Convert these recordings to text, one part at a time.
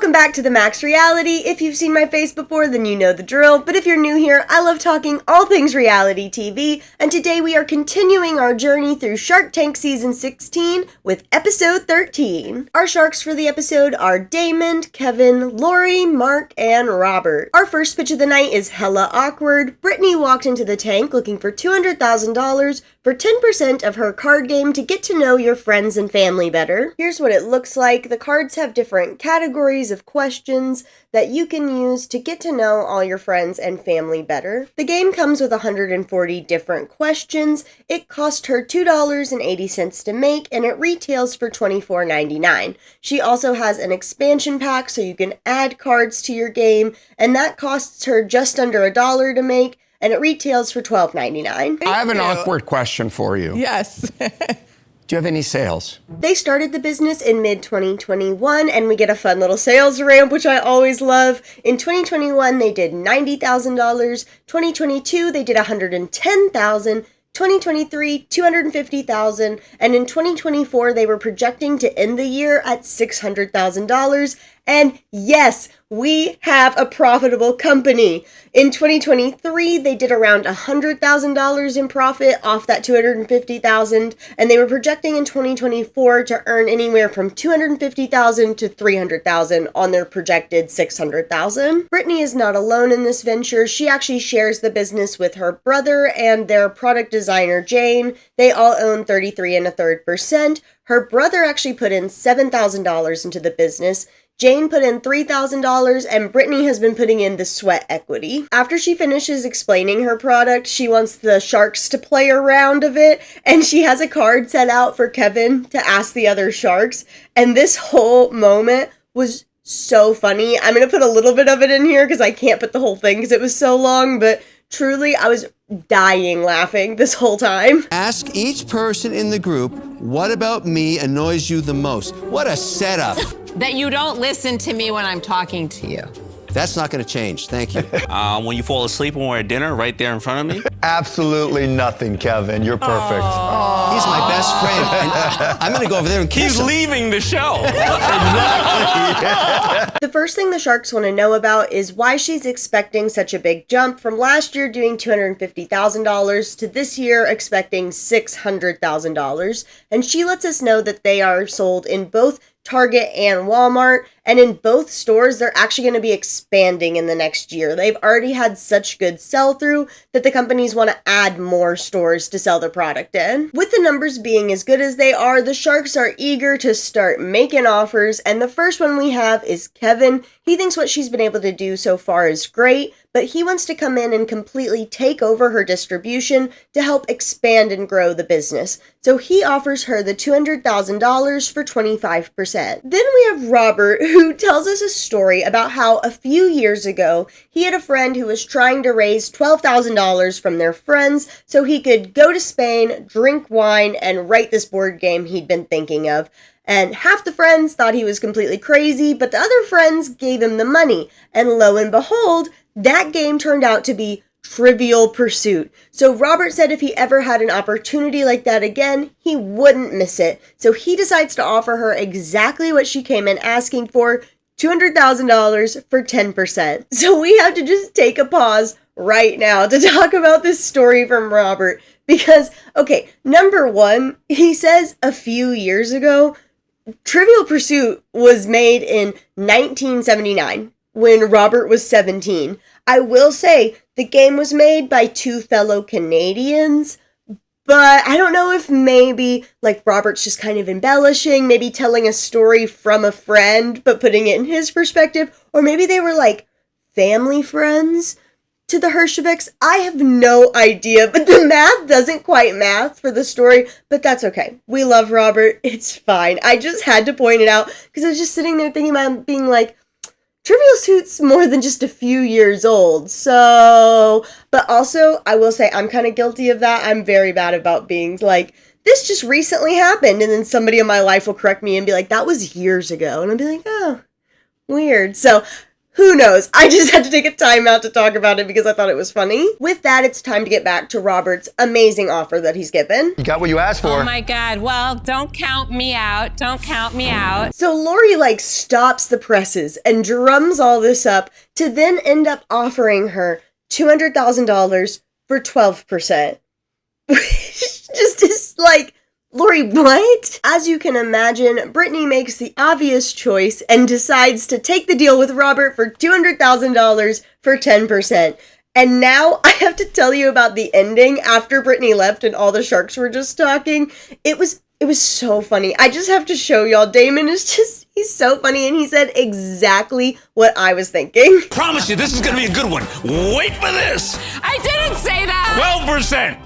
Welcome back to the Max Reality. If you've seen my face before, then you know the drill. But if you're new here, I love talking all things reality TV. And today we are continuing our journey through Shark Tank Season 16 with Episode 13. Our sharks for the episode are Damon, Kevin, Lori, Mark, and Robert. Our first pitch of the night is hella awkward. Brittany walked into the tank looking for $200,000 for 10% of her card game to get to know your friends and family better. Here's what it looks like. The cards have different categories of questions that you can use to get to know all your friends and family better. The game comes with 140 different questions. It cost her $2.80 to make, and it retails for $24.99. She also has an expansion pack so you can add cards to your game, and that costs her just under $1 to make, and it retails for $12.99. I have an awkward question for you. Yes. Do you have any sales? They started the business in mid-2021, and we get a fun little sales ramp, which I always love. In 2021, they did $90,000. 2022, they did $110,000. 2023, $250,000. And in 2024, they were projecting to end the year at $600,000. And yes, we have a profitable company. In 2023, they did around $100,000 in profit off that $250,000, and they were projecting in 2024 to earn anywhere from $250,000 to $300,000 on their projected $600,000. Brittany is not alone in this venture. She actually shares the business with her brother and their product designer, Jane. They all own 33 1/3%. Her brother actually put in $7,000 into the business. Jane put in $3,000, and Brittany has been putting in the sweat equity. After she finishes explaining her product, she wants the sharks to play a round of it, and she has a card set out for Kevin to ask the other sharks, and this whole moment was so funny. I'm going to put a little bit of it in here because I can't put the whole thing because it was so long, but truly, I was dying laughing this whole time. Ask each person in the group, what about me annoys you the most? What a setup. That you don't listen to me when I'm talking to you. That's not going to change. Thank you. When you fall asleep when we're at dinner right there in front of me? Absolutely nothing, Kevin. You're perfect. He's my best friend. And I'm going to go over there and kiss He's him. leaving the show. The first thing the sharks want to know about is why she's expecting such a big jump from last year doing $250,000 to this year expecting $600,000. And she lets us know that they are sold in both Target and Walmart, and in both stores, they're actually going to be expanding in the next year. They've already had such good sell-through that the companies want to add more stores to sell their product in. With the numbers being as good as they are, the sharks are eager to start making offers, and the first one we have is Kevin. He thinks what she's been able to do so far is great, but he wants to come in and completely take over her distribution to help expand and grow the business. So he offers her the $200,000 for 25%. Then we have Robert, who tells us a story about how a few years ago, he had a friend who was trying to raise $12,000 from their friends so he could go to Spain, drink wine, and write this board game he'd been thinking of. And half the friends thought he was completely crazy, but the other friends gave him the money. And lo and behold, that game turned out to be Trivial Pursuit. So Robert said if he ever had an opportunity like that again, he wouldn't miss it. So he decides to offer her exactly what she came in asking for, $200,000 for 10%. So we have to just take a pause right now to talk about this story from Robert. Because, okay, number one, he says a few years ago, Trivial Pursuit was made in 1979 when Robert was 17. I will say the game was made by two fellow Canadians, but I don't know if maybe like Robert's just kind of embellishing, maybe telling a story from a friend, but putting it in his perspective, or maybe they were like family friends to the Hershoviks. I have no idea, but the math doesn't quite math for the story, but that's okay. We love Robert. It's fine. I just had to point it out because I was just sitting there thinking about being like, Trivial Pursuit's more than just a few years old, so, but also, I will say, I'm kind of guilty of that. I'm very bad about being like, this just recently happened, and then somebody in my life will correct me and be like, that was years ago, and I'll be like, oh, weird. So, Who knows? I just had to take a time out to talk about it because I thought it was funny. With that, it's time to get back to Robert's amazing offer that he's given. You got what you asked for. Oh my God. Well, don't count me out. Don't count me out. So Lori stops the presses and drums all this up to then end up offering her $200,000 for 12%. Just is Lori, what? As you can imagine, Brittany makes the obvious choice and decides to take the deal with Robert for $200,000 for 10%. And now I have to tell you about the ending after Brittany left and all the sharks were just talking. It was so funny. I just have to show y'all. Damon he's so funny, and he said exactly what I was thinking. Promise you, this is gonna be a good one. Wait for this. I didn't say that. 12%.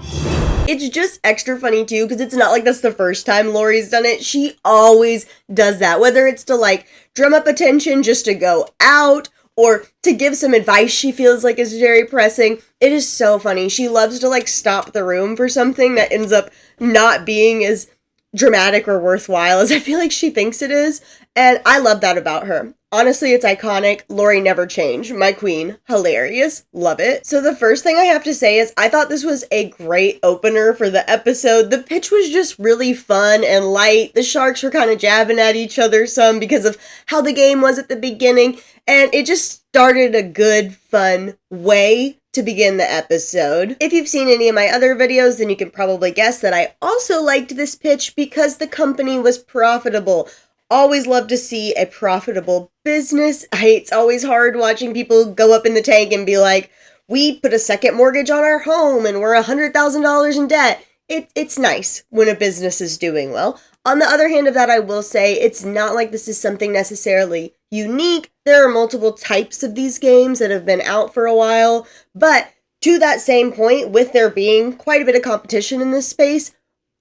It's just extra funny too, because it's not like that's the first time Lori's done it. She always does that, whether it's to drum up attention just to go out or to give some advice she feels like is very pressing. It is so funny. She loves to stop the room for something that ends up not being as dramatic or worthwhile as I feel like she thinks it is. And I love that about her. Honestly, it's iconic. Lori never changed. My queen. Hilarious. Love it. So the first thing I have to say is I thought this was a great opener for the episode. The pitch was just really fun and light. The sharks were kind of jabbing at each other some because of how the game was at the beginning. And it just started a good, fun way to begin the episode. If you've seen any of my other videos, then you can probably guess that I also liked this pitch because the company was profitable. Always love to see a profitable business. It's always hard watching people go up in the tank and be like, we put a second mortgage on our home and we're $100,000 in debt. It's nice when a business is doing well. On the other hand of that, I will say it's not like this is something necessarily unique. There are multiple types of these games that have been out for a while, but to that same point, with there being quite a bit of competition in this space,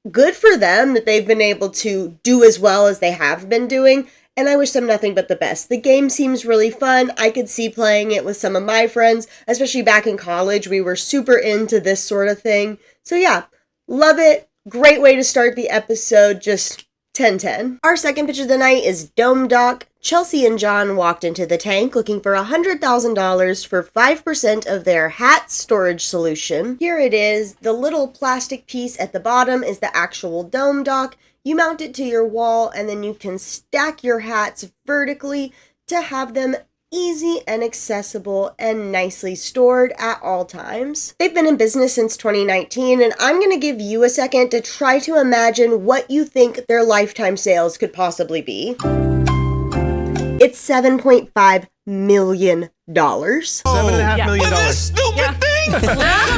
good for them that they've been able to do as well as they have been doing, and I wish them nothing but the best. The game seems really fun. I could see playing it with some of my friends, especially back in college. We were super into this sort of thing. So yeah, love it. Great way to start the episode, just 10/10. Our second pitch of the night is Dome Dock. Chelsea and John walked into the tank looking for $100,000 for 5% of their hat storage solution. Here it is. The little plastic piece at the bottom is the actual dome dock. You mount it to your wall and then you can stack your hats vertically to have them easy and accessible and nicely stored at all times. They've been in business since 2019, and I'm going to give you a second to try to imagine what you think their lifetime sales could possibly be. It's $7.5 million. $7.5 million. Look at this stupid thing.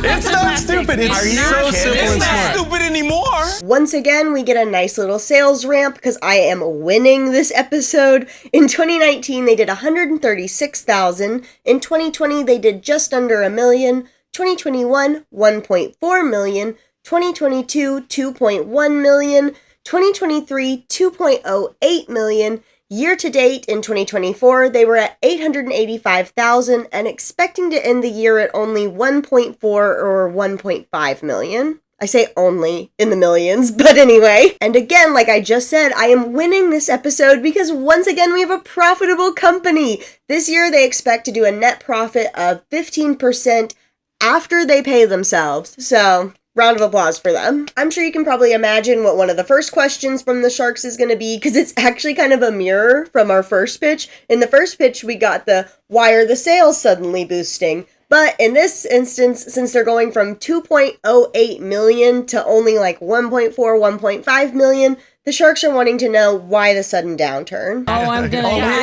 It's not stupid. It's so simple It's and not smart. stupid anymore. Once again, we get a nice little sales ramp because I am winning this episode. In 2019, they did $136,000. In 2020, they did just under $1 million. 2021, $1.4 million. 2022, $2.1 million. 2023, $2.08 million. Year to date in 2024, they were at $885,000 and expecting to end the year at only 1.4 or 1.5 million. I say only in the millions, but anyway. And again, like I just said, I am winning this episode because once again, we have a profitable company. This year, they expect to do a net profit of 15% after they pay themselves. So, round of applause for them. I'm sure you can probably imagine what one of the first questions from the Sharks is going to be, because it's actually kind of a mirror from our first pitch. In the first pitch, we got the, why are the sales suddenly boosting? But in this instance, since they're going from 2.08 million to only 1.4, 1.5 million, the Sharks are wanting to know why the sudden downturn. I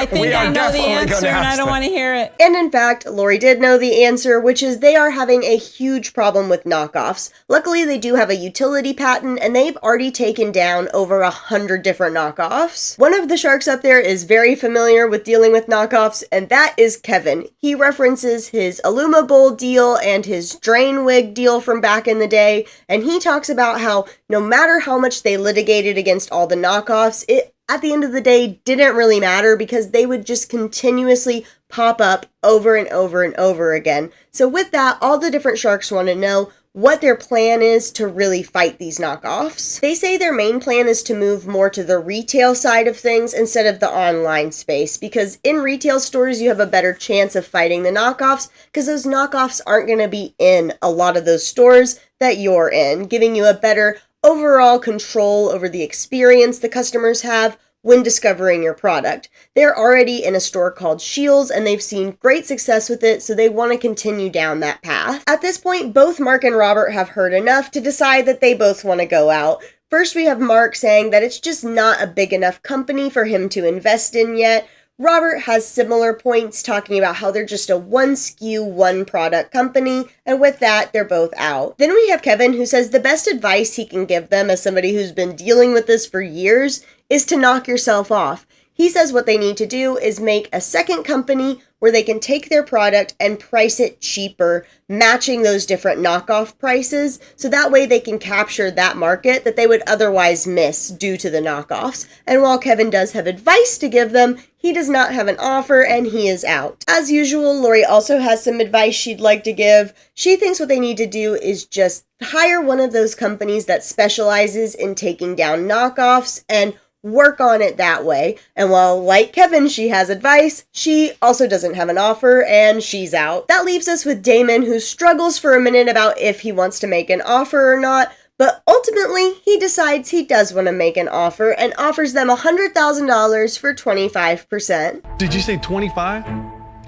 think I know the answer and I don't want to hear it. And in fact, Lori did know the answer, which is they are having a huge problem with knockoffs. Luckily, they do have a utility patent and they've already taken down over 100 different knockoffs. One of the Sharks up there is very familiar with dealing with knockoffs, and that is Kevin. He references his Aluma Bowl deal and his drain wig deal from back in the day, and he talks about how no matter how much they litigated against all the knockoffs, it at the end of the day didn't really matter because they would just continuously pop up over and over and over again. So with that, all the different Sharks want to know, what their plan is to really fight these knockoffs. They say their main plan is to move more to the retail side of things instead of the online space, because in retail stores you have a better chance of fighting the knockoffs because those knockoffs aren't going to be in a lot of those stores that you're in, giving you a better overall control over the experience the customers have when discovering your product. They're already in a store called Shields and they've seen great success with it, so they want to continue down that path. At this point, both Mark and Robert have heard enough to decide that they both want to go out. First, we have Mark saying that it's just not a big enough company for him to invest in yet. Robert has similar points, talking about how they're just a one SKU, one product company, and with that, they're both out. Then we have Kevin, who says the best advice he can give them as somebody who's been dealing with this for years is to knock yourself off. He says what they need to do is make a second company where they can take their product and price it cheaper, matching those different knockoff prices, so that way they can capture that market that they would otherwise miss due to the knockoffs. And while Kevin does have advice to give them, he does not have an offer and he is out. As usual, Lori also has some advice she'd like to give. She thinks what they need to do is just hire one of those companies that specializes in taking down knockoffs and work on it that way. And while, like Kevin, she has advice, she also doesn't have an offer and she's out. That leaves us with Damon, who struggles for a minute about if he wants to make an offer or not, but ultimately he decides he does want to make an offer and offers them $100,000 for 25%. Did you say 25?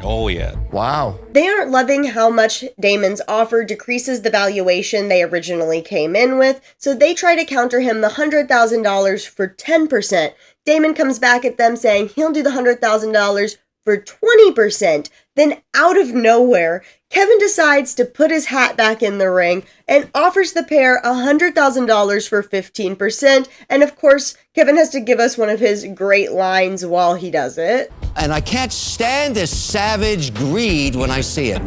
Oh, yeah. Wow. They aren't loving how much Damon's offer decreases the valuation they originally came in with, so they try to counter him the $100,000 for 10%. Damon comes back at them saying he'll do the $100,000 for 20%. Then out of nowhere, Kevin decides to put his hat back in the ring and offers the pair $100,000 for 15%. And of course, Kevin has to give us one of his great lines while he does it. And I can't stand this savage greed when I see it.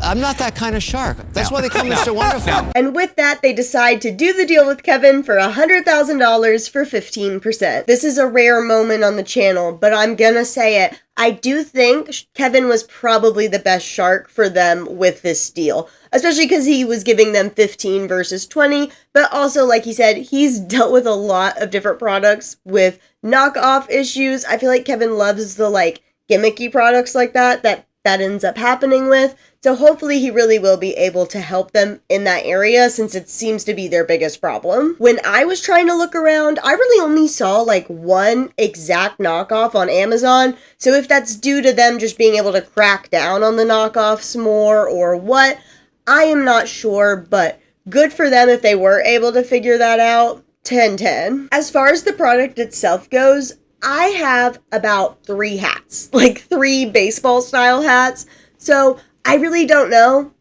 I'm not that kind of shark. That's why they call me so wonderful. And with that, they decide to do the deal with Kevin for $100,000 for 15%. This is a rare moment on the channel, but I'm gonna say it. I do think Kevin was probably the best shark for them with this deal, especially because he was giving them 15 versus 20, but also, like he said, he's dealt with a lot of different products with knockoff issues. I feel like Kevin loves the gimmicky products like that ends up happening with. So hopefully he really will be able to help them in that area, since it seems to be their biggest problem. When I was trying to look around, I really only saw one exact knockoff on Amazon. So if that's due to them just being able to crack down on the knockoffs more or what, I am not sure, but good for them if they were able to figure that out. 10/10. As far as the product itself goes, I have about 3 hats, 3 baseball style hats. So I really don't know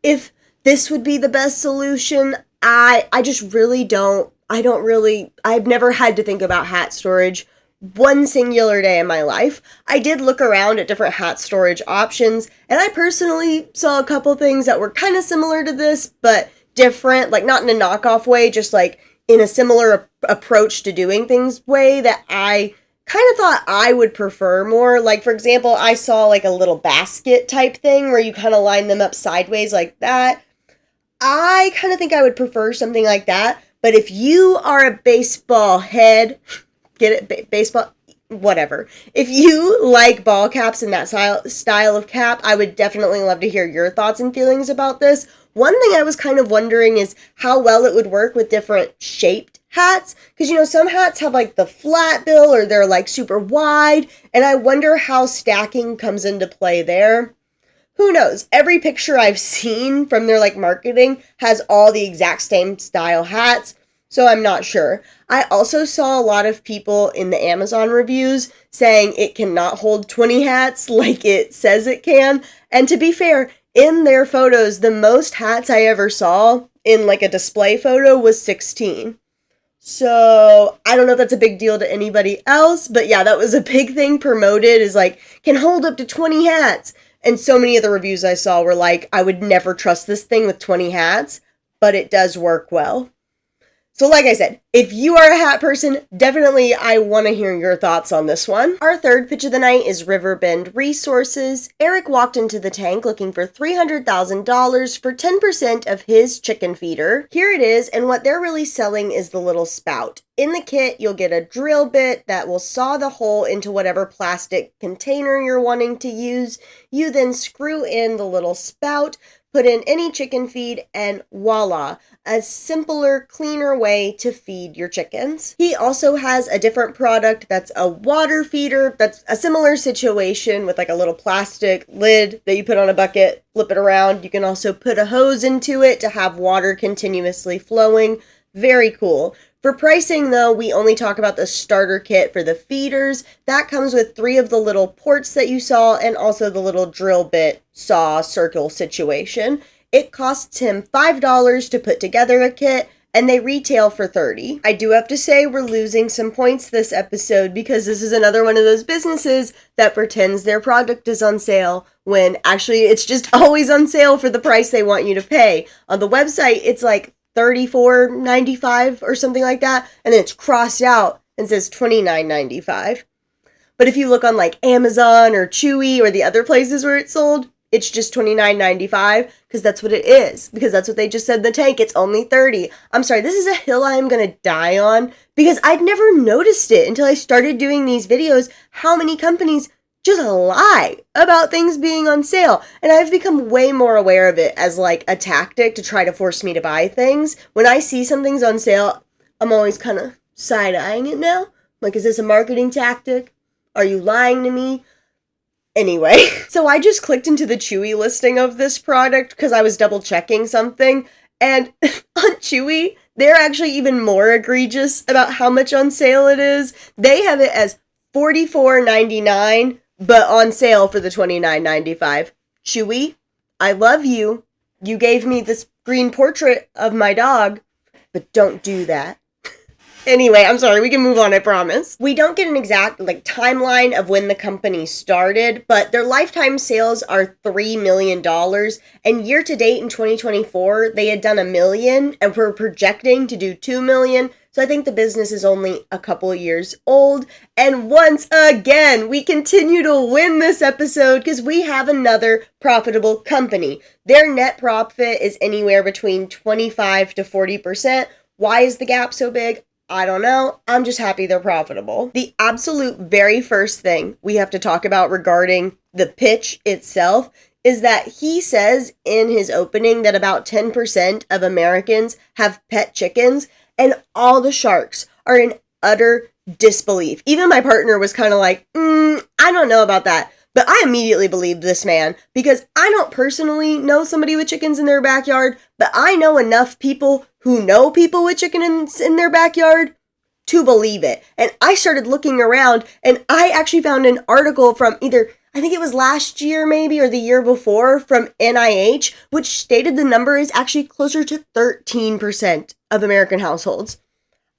if this would be the best solution. I just really don't. I've never had to think about hat storage one singular day in my life. I did look around at different hat storage options, and I personally saw a couple things that were kind of similar to this, but different, not in a knockoff way, just in a similar approach to doing things way that I kind of thought I would prefer more. For example, I saw a little basket type thing where you kind of line them up sideways like that. I kind of think I would prefer something like that. But if you are a baseball head, get it, baseball, whatever. If you like ball caps and that style of cap, I would definitely love to hear your thoughts and feelings about this. One thing I was kind of wondering is how well it would work with different shaped hats, because some hats have the flat bill or they're super wide, and I wonder how stacking comes into play there. Who knows? Every picture I've seen from their marketing has all the exact same style hats, so I'm not sure. I also saw a lot of people in the Amazon reviews saying it cannot hold 20 hats like it says it can, and to be fair, in their photos, the most hats I ever saw in a display photo was 16. So I don't know if that's a big deal to anybody else, but yeah, that was a big thing promoted, is can hold up to 20 hats. And so many of the reviews I saw were I would never trust this thing with 20 hats, but it does work well. So like I said, if you are a hat person, definitely I want to hear your thoughts on this one. Our third pitch of the night is Riverbend Resources. Eric walked into the tank looking for $300,000 for 10% of his chicken feeder. Here it is, and what they're really selling is the little spout. In the kit, you'll get a drill bit that will saw the hole into whatever plastic container you're wanting to use. You then screw in the little spout, put in any chicken feed, and voila, a simpler, cleaner way to feed your chickens. He also has a different product that's a water feeder that's a similar situation with like a little plastic lid that you put on a bucket, flip it around. You can also put a hose into it to have water continuously flowing. Very cool. For pricing though, we only talk about the starter kit for the feeders. That comes with 3 of the little ports that you saw and also the little drill bit saw circle situation. It costs him $5 to put together a kit, and they retail for $30. I do have to say we're losing some points this episode because this is another one of those businesses that pretends their product is on sale when actually it's just always on sale for the price they want you to pay. On the website, it's like $34.95 or something like that, and then it's crossed out and says $29.95. But if you look on like Amazon or Chewy or the other places where it's sold, it's just $29.95 because that's what it is. Because that's what they just said in the tank. It's only $30. I'm sorry, this is a hill I am going to die on because I'd never noticed it until I started doing these videos, how many companies just lie about things being on sale. And I've become way more aware of it as like a tactic to try to force me to buy things. When I see something's on sale, I'm always kind of side-eyeing it now. Like, is this a marketing tactic? Are you lying to me? Anyway, so I just clicked into the Chewy listing of this product because I was double checking something. And on Chewy, they're actually even more egregious about how much on sale it is. They have it as $44.99, but on sale for the $29.95. Chewy, I love you. You gave me this green portrait of my dog, but don't do that. Anyway, I'm sorry, we can move on, I promise. We don't get an exact timeline of when the company started, but their lifetime sales are $3 million, and year to date in 2024, they had done $1 million, and we're projecting to do $2 million, so I think the business is only a couple of years old, and once again, we continue to win this episode because we have another profitable company. Their net profit is anywhere between 25 to 40%. Why is the gap so big? I don't know. I'm just happy they're profitable. The absolute very first thing we have to talk about regarding the pitch itself is that he says in his opening that about 10% of Americans have pet chickens, and all the sharks are in utter disbelief. Even my partner was kind of like, I don't know about that. But I immediately believed this man because I don't personally know somebody with chickens in their backyard, but I know enough people who know people with chickens in their backyard to believe it. And I started looking around and I actually found an article from either, I think it was last year maybe or the year before from NIH, which stated the number is actually closer to 13% of American households.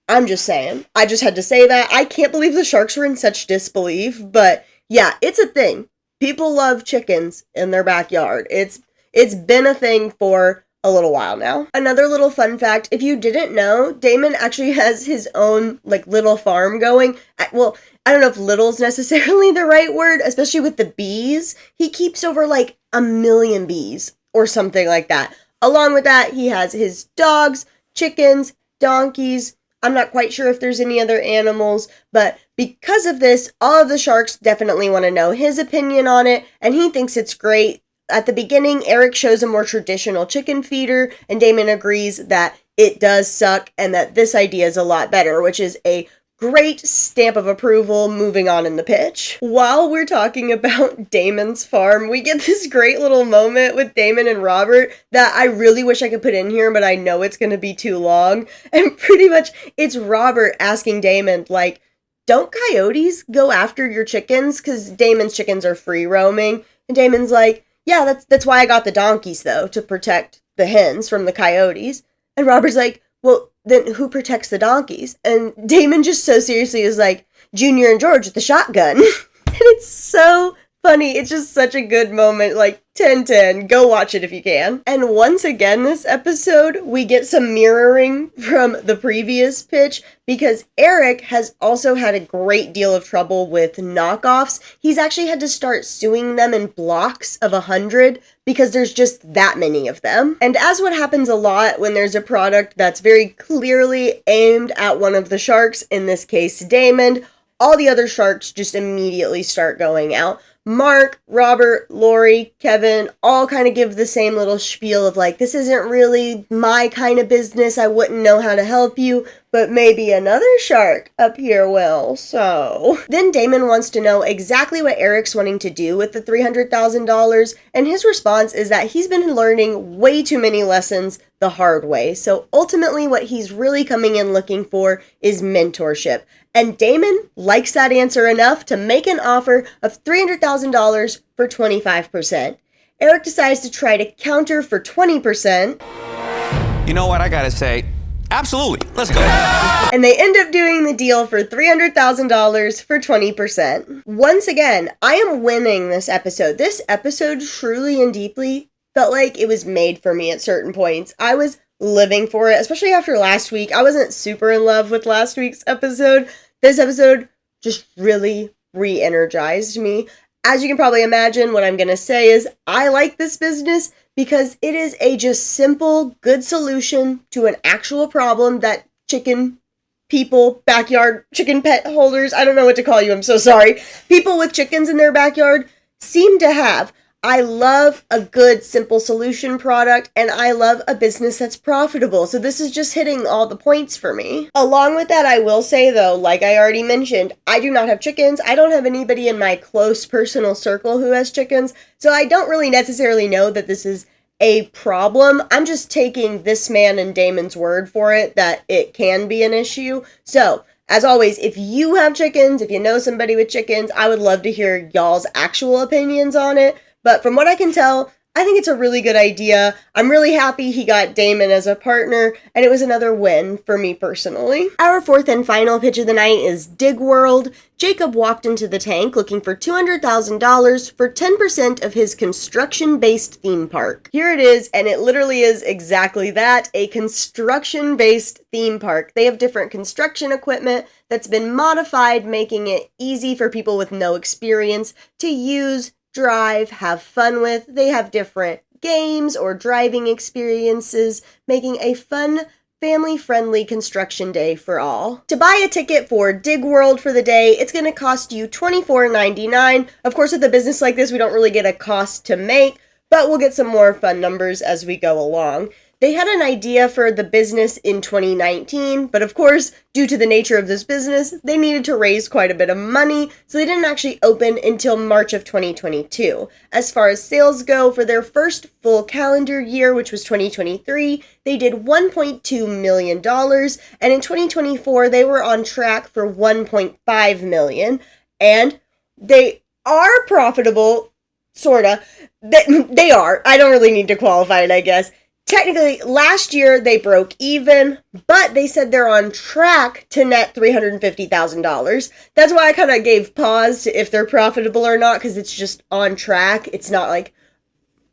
I'm just saying. I just had to say that. I can't believe the sharks were in such disbelief, but yeah, it's a thing. People love chickens in their backyard. It's been a thing for a little while now. Another little fun fact, if you didn't know, Damon actually has his own little farm going. Well, I don't know if little's necessarily the right word, especially with the bees. He keeps over 1 million bees or something like that. Along with that, he has his dogs, chickens, donkeys. I'm not quite sure if there's any other animals, but because of this, all of the sharks definitely want to know his opinion on it, and he thinks it's great. At the beginning, Eric shows a more traditional chicken feeder, and Damon agrees that it does suck and that this idea is a lot better, which is a great stamp of approval moving on in the pitch. While we're talking about Damon's farm, we get this great little moment with Damon and Robert that I really wish I could put in here, but I know it's going to be too long. And pretty much it's Robert asking Damon, don't coyotes go after your chickens? Because Damon's chickens are free roaming. And Damon's like, yeah, that's why I got the donkeys, though, to protect the hens from the coyotes. And Robert's like, well, then who protects the donkeys? And Damon just so seriously is like, Junior and George with the shotgun. And it's so funny. It's just such a good moment. Like 10/10. Go watch it if you can. And once again this episode, we get some mirroring from the previous pitch because Eric has also had a great deal of trouble with knockoffs. He's actually had to start suing them in blocks of 100 because there's just that many of them. And as what happens a lot when there's a product that's very clearly aimed at one of the sharks, in this case Damon, all the other sharks just immediately start going out. Mark, Robert, Lori, Kevin, all kind of give the same little spiel of like, this isn't really my kind of business, I wouldn't know how to help you, but maybe another shark up here will, so. Then Damon wants to know exactly what Eric's wanting to do with the $300,000, and his response is that he's been learning way too many lessons the hard way, so ultimately what he's really coming in looking for is mentorship. And Damon likes that answer enough to make an offer of $300,000 for 25%. Eric decides to try to counter for 20%. You know what? I gotta say, absolutely. Let's go. And they end up doing the deal for $300,000 for 20%. Once again, I am winning this episode. This episode truly and deeply felt like it was made for me at certain points. I was living for it, especially after last week. I wasn't super in love with last week's episode. This episode just really re-energized me. As you can probably imagine, what I'm going to say is I like this business because it is a just simple, good solution to an actual problem that chicken people, backyard chicken pet holders, I don't know what to call you, I'm so sorry, people with chickens in their backyard seem to have. I love a good, simple solution product, and I love a business that's profitable. So this is just hitting all the points for me. Along with that, I will say though, like I already mentioned, I do not have chickens. I don't have anybody in my close personal circle who has chickens. So I don't really necessarily know that this is a problem. I'm just taking this man and Damon's word for it that it can be an issue. So as always, if you have chickens, if you know somebody with chickens, I would love to hear y'all's actual opinions on it. But from what I can tell, I think it's a really good idea. I'm really happy he got Damon as a partner, and it was another win for me personally. Our fourth and final pitch of the night is Dig World. Jacob walked into the tank looking for $200,000 for 10% of his construction-based theme park. Here it is, and it literally is exactly that, a construction-based theme park. They have different construction equipment that's been modified, making it easy for people with no experience to use, drive, have fun with. They have different games or driving experiences, making a fun, family-friendly construction day for all. To buy a ticket for Dig World for the day, it's going to cost you $24.99. Of course, with a business like this, we don't really get a cost to make, but we'll get some more fun numbers as we go along. They had an idea for the business in 2019, but of course, due to the nature of this business, they needed to raise quite a bit of money, so they didn't actually open until March of 2022. As far as sales go, for their first full calendar year, which was 2023, they did $1.2 million, and in 2024, they were on track for $1.5 million, and they are profitable, sorta. They are. I don't really need to qualify it, I guess. Technically, last year they broke even, but they said they're on track to net $350,000. That's why I kind of gave pause to if they're profitable or not, because it's just on track. It's not like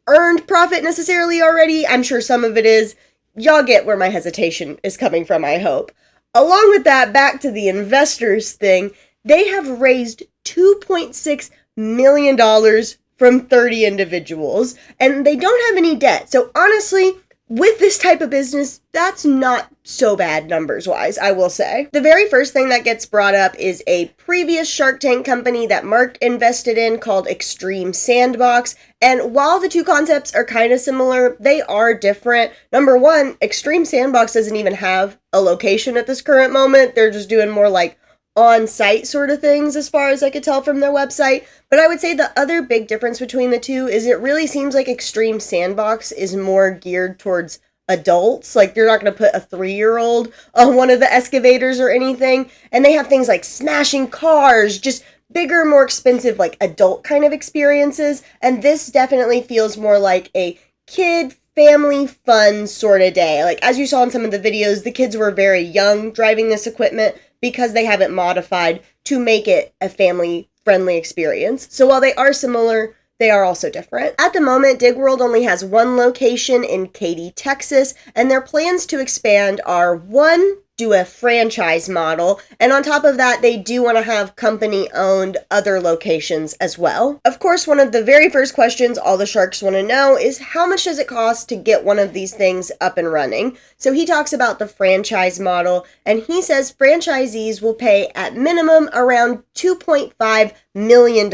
earned profit necessarily already. I'm sure some of it is. Y'all get where my hesitation is coming from, I hope. Along with that, back to the investors thing, they have raised $2.6 million from 30 individuals, and they don't have any debt. So honestly, with this type of business, that's not so bad numbers-wise, I will say. The very first thing that gets brought up is a previous Shark Tank company that Mark invested in called Extreme Sandbox, and while the two concepts are kind of similar, they are different. Number one, Extreme Sandbox doesn't even have a location at this current moment. They're just doing more like on-site sort of things as far as I could tell from their website. But I would say the other big difference between the two is it really seems like Extreme Sandbox is more geared towards adults. Like they're not going to put a 3-year-old on one of the excavators or anything. And they have things like smashing cars, just bigger, more expensive, like adult kind of experiences. And this definitely feels more like a kid family fun sort of day. Like as you saw in some of the videos, the kids were very young driving this equipment, because they have it modified to make it a family friendly experience. So while they are similar, they are also different. At the moment, Dig World only has one location in Katy, Texas, and their plans to expand are 1, do a franchise model, and on top of that, they do want to have company-owned other locations as well. Of course, one of the very first questions all the sharks want to know is how much does it cost to get one of these things up and running? So he talks about the franchise model, and he says franchisees will pay at minimum around $2.5 million,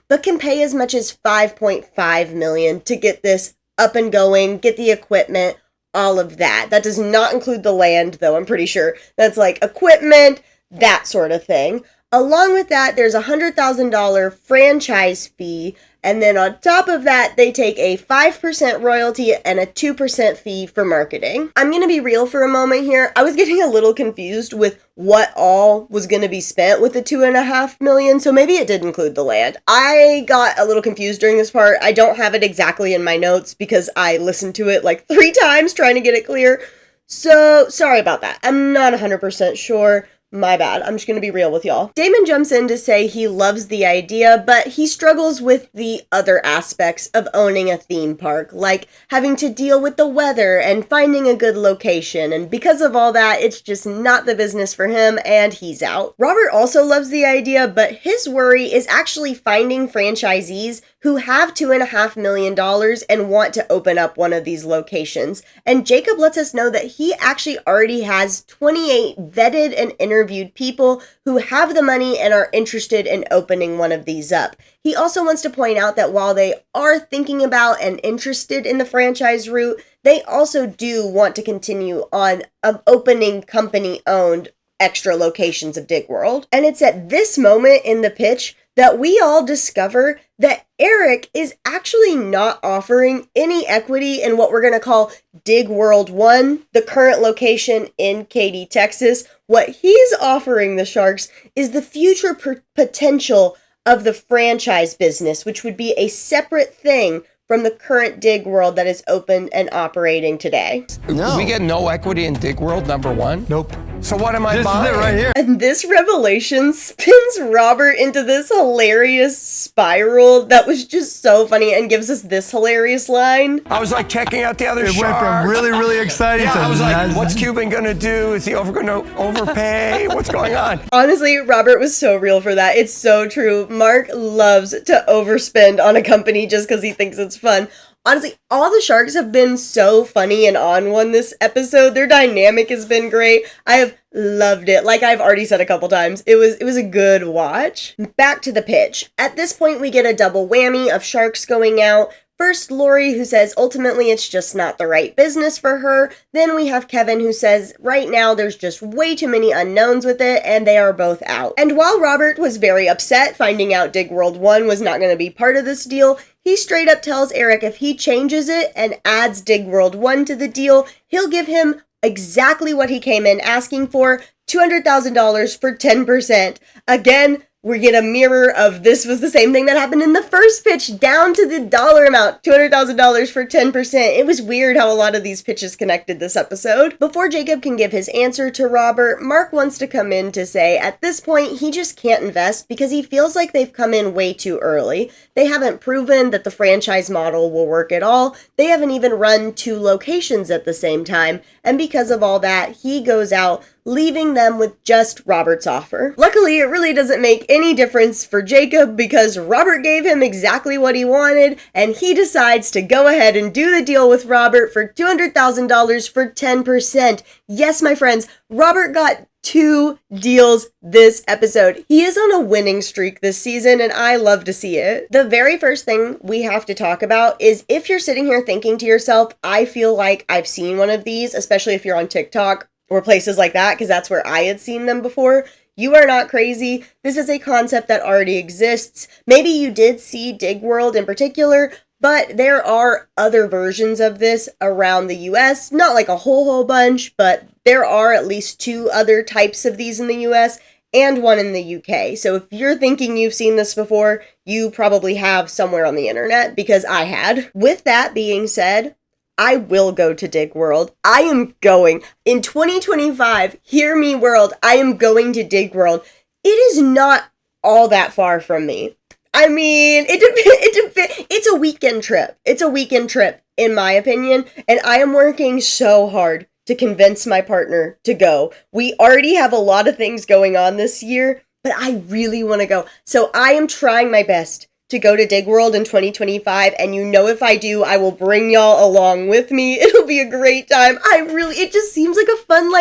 but can pay as much as $5.5 million to get this up and going, get the equipment, all of that. That does not include the land, though, I'm pretty sure. That's like equipment, that sort of thing. Along with that, there's a $100,000 franchise fee, and then on top of that, they take a 5% royalty and a 2% fee for marketing. I'm going to be real for a moment here. I was getting a little confused with what all was going to be spent with the $2.5 million, so maybe it did include the land. I got a little confused during this part. I don't have it exactly in my notes because I listened to it like 3 times trying to get it clear. So sorry about that. I'm not 100% sure. My bad. I'm just going to be real with y'all. Damon jumps in to say he loves the idea, but he struggles with the other aspects of owning a theme park, like having to deal with the weather and finding a good location. And because of all that, it's just not the business for him, and he's out. Robert also loves the idea, but his worry is actually finding franchisees who have $2.5 million and want to open up one of these locations. And Jacob lets us know that he actually already has 28 vetted and interviewed people who have the money and are interested in opening one of these up. He also wants to point out that while they are thinking about and interested in the franchise route, they also do want to continue on opening company-owned extra locations of Dig World. And it's at this moment in the pitch that we all discover that Eric is actually not offering any equity in what we're going to call Dig World 1, the current location in Katy, Texas. What he's offering the Sharks is the future potential of the franchise business, which would be a separate thing from the current Dig World that is open and operating today. No. We get no equity in Dig World, number one? Nope. So what am I This buying? is it right here. And this revelation spins Robert into this hilarious spiral that was just so funny and gives us this hilarious line. I was like checking out the other It went shark. from really, really exciting Yeah, to I was like, not- what's Cuban gonna do? Is he gonna overpay? What's going on? Honestly, Robert was so real for that. It's so true. Mark loves to overspend on a company just because he thinks it's fun. Honestly, all the sharks have been so funny and on one this episode. Their dynamic has been great. I have loved it. Like I've already said a couple times, it was a good watch. Back to the pitch. At this point, we get a double whammy of sharks going out. First, Lori, who says ultimately it's just not the right business for her. Then we have Kevin, who says right now there's just way too many unknowns with it, and they are both out. And while Robert was very upset finding out Dig World 1 was not going to be part of this deal, he straight up tells Eric if he changes it and adds Dig World 1 to the deal, he'll give him exactly what he came in asking for, $200,000 for 10%. Again, we get a mirror of this was the same thing that happened in the first pitch, down to the dollar amount, $200,000 for 10%. It was weird how a lot of these pitches connected this episode. Before Jacob can give his answer to Robert, Mark wants to come in to say at this point he just can't invest because he feels like they've come in way too early. They haven't proven that the franchise model will work at all. They haven't even run 2 locations at the same time. And because of all that, he goes out, leaving them with just Robert's offer. Luckily, it really doesn't make any difference for Jacob because Robert gave him exactly what he wanted, and he decides to go ahead and do the deal with Robert for $200,000 for 10%. Yes, my friends, Robert got 2 deals this episode. He is on a winning streak this season, and I love to see it. The very first thing we have to talk about is if you're sitting here thinking to yourself, I feel like I've seen one of these, especially if you're on TikTok or places like that, because that's where I had seen them before. You are not crazy. This is a concept that already exists. Maybe you did see Dig World in particular, but there are other versions of this around the US. Not like a whole bunch, but there are at least 2 other types of these in the US and one in the UK. So if you're thinking you've seen this before, you probably have somewhere on the internet, because I had. With that being said, I will go to Dig World. I am going. In 2025, hear me world, I am going to Dig World. It is not all that far from me. I mean, it's a weekend trip. It's a weekend trip, in my opinion, and I am working so hard to convince my partner to go. We already have a lot of things going on this year, but I really want to go. So I am trying my best to go to Dig World in 2025, and you know if I do, I will bring y'all along with me. It'll be a great time. It just seems like a fun,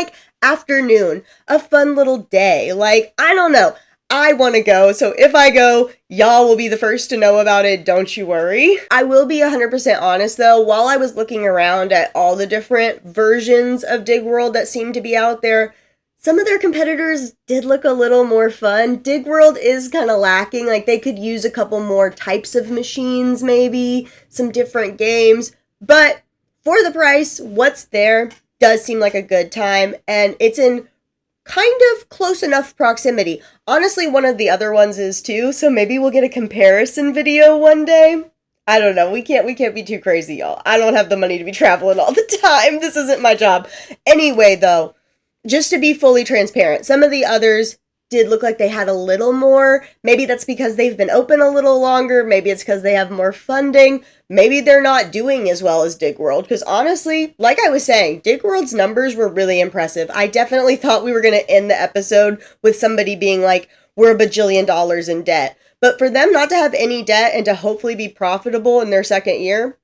afternoon, a fun little day. I don't know. I want to go, so if I go, y'all will be the first to know about it, don't you worry. I will be 100% honest though, while I was looking around at all the different versions of Dig World that seem to be out there, some of their competitors did look a little more fun. Dig World is kind of lacking, they could use a couple more types of machines maybe, some different games, but for the price, what's there does seem like a good time, and it's in kind of close enough proximity. Honestly, one of the other ones is too, so maybe we'll get a comparison video one day. I don't know. We can't be too crazy, y'all. I don't have the money to be traveling all the time. This isn't my job. Anyway, though, just to be fully transparent, some of the others did look like they had a little more. Maybe that's because they've been open a little longer. Maybe it's because they have more funding. Maybe they're not doing as well as Dig World. Because honestly, like I was saying, Dig World's numbers were really impressive. I definitely thought we were going to end the episode with somebody being like, we're $1 bajillion in debt. But for them not to have any debt and to hopefully be profitable in their second year,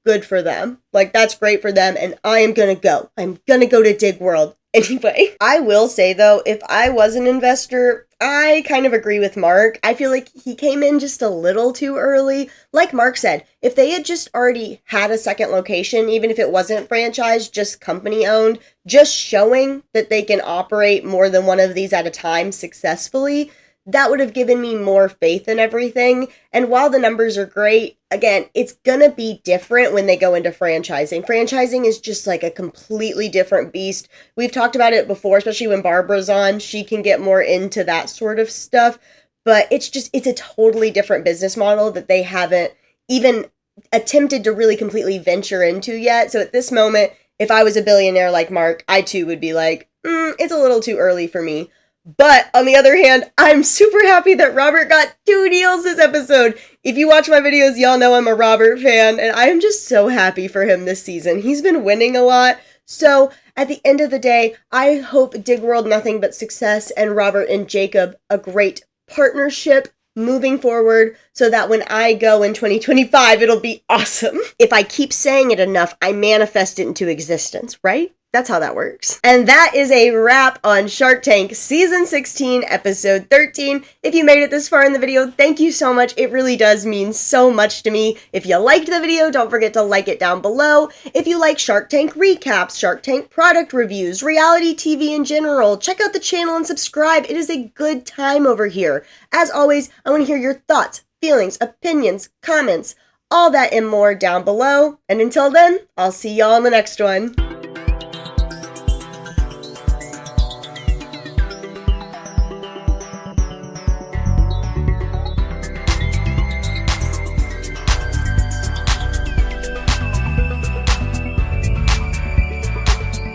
good for them. That's great for them. And I am going to go. I'm going to go to Dig World. Anyway, I will say though, if I was an investor, I kind of agree with Mark. I feel like he came in just a little too early. Like Mark said, if they had just already had a second location, even if it wasn't franchised, just company owned, just showing that they can operate more than one of these at a time successfully, that would have given me more faith in everything. And while the numbers are great, again, it's gonna be different when they go into franchising. Franchising is just a completely different beast. We've talked about it before, especially when Barbara's on. She can get more into that sort of stuff. But it's a totally different business model that they haven't even attempted to really completely venture into yet. So at this moment, if I was a billionaire like Mark, I too would be like, it's a little too early for me. But on the other hand, I'm super happy that Robert got 2 deals this episode. If you watch my videos, y'all know I'm a Robert fan, and I am just so happy for him this season. He's been winning a lot. So at the end of the day, I hope Dig World nothing but success, and Robert and Jacob a great partnership moving forward so that when I go in 2025, it'll be awesome. If I keep saying it enough, I manifest it into existence, right? That's how that works. And that is a wrap on Shark Tank Season 16, Episode 13. If you made it this far in the video, thank you so much. It really does mean so much to me. If you liked the video, don't forget to like it down below. If you like Shark Tank recaps, Shark Tank product reviews, reality TV in general, check out the channel and subscribe. It is a good time over here. As always, I want to hear your thoughts, feelings, opinions, comments, all that and more down below. And until then, I'll see y'all in the next one.